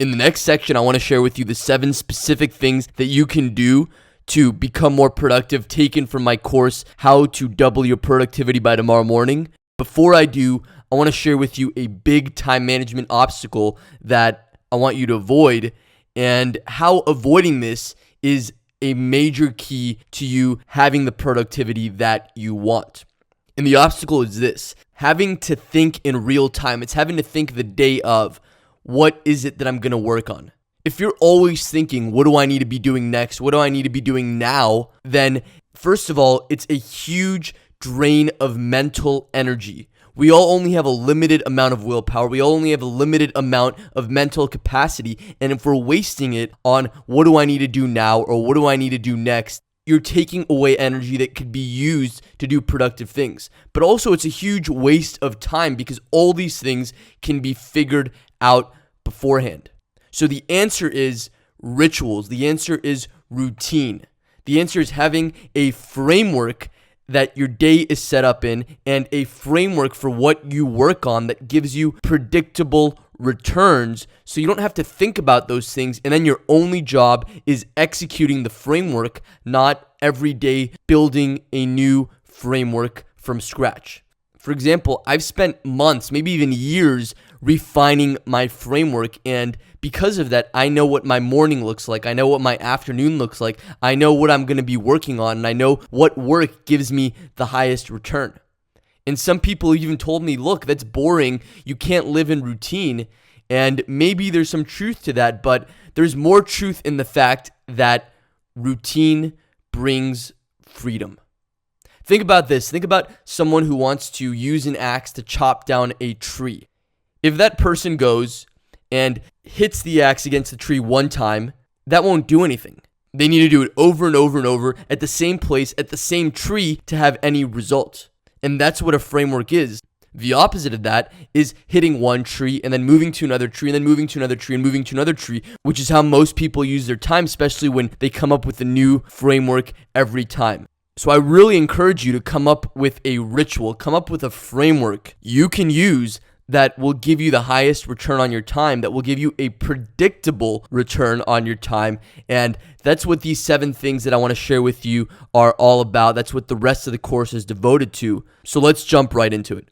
In the next section, I want to share with you the 7 specific things that you can do to become more productive, taken from my course, How to Double Your Productivity by Tomorrow Morning. Before I do, I want to share with you a big time management obstacle that I want you to avoid, and how avoiding this is a major key to you having the productivity that you want. And the obstacle is this: having to think in real time. It's having to think the day of, what is it that I'm going to work on? If you're always thinking, what do I need to be doing next? What do I need to be doing now? Then first of all, it's a huge drain of mental energy. We all only have a limited amount of willpower. We all only have a limited amount of mental capacity. And if we're wasting it on what do I need to do now or what do I need to do next, you're taking away energy that could be used to do productive things. But also it's a huge waste of time because all these things can be figured out beforehand. So the answer is rituals. The answer is routine. The answer is having a framework that your day is set up in, and a framework for what you work on that gives you predictable returns, so you don't have to think about those things, and then your only job is executing the framework, not every day building a new framework from scratch. For example, I've spent months, maybe even years, refining my framework, and because of that, I know what my morning looks like. I know what my afternoon looks like. I know what I'm going to be working on, and I know what work gives me the highest return. And some people even told me, look, that's boring. You can't live in routine. And maybe there's some truth to that, but there's more truth in the fact that routine brings freedom. Think about this. Think about someone who wants to use an axe to chop down a tree. If that person goes and hits the axe against the tree one time, that won't do anything. They need to do it over and over and over at the same place, at the same tree to have any result. And that's what a framework is. The opposite of that is hitting one tree and then moving to another tree and then moving to another tree and moving to another tree, which is how most people use their time, especially when they come up with a new framework every time. So I really encourage you to come up with a ritual, come up with a framework you can use that will give you the highest return on your time, that will give you a predictable return on your time. And that's what these 7 things that I want to share with you are all about. That's what the rest of the course is devoted to. So let's jump right into it.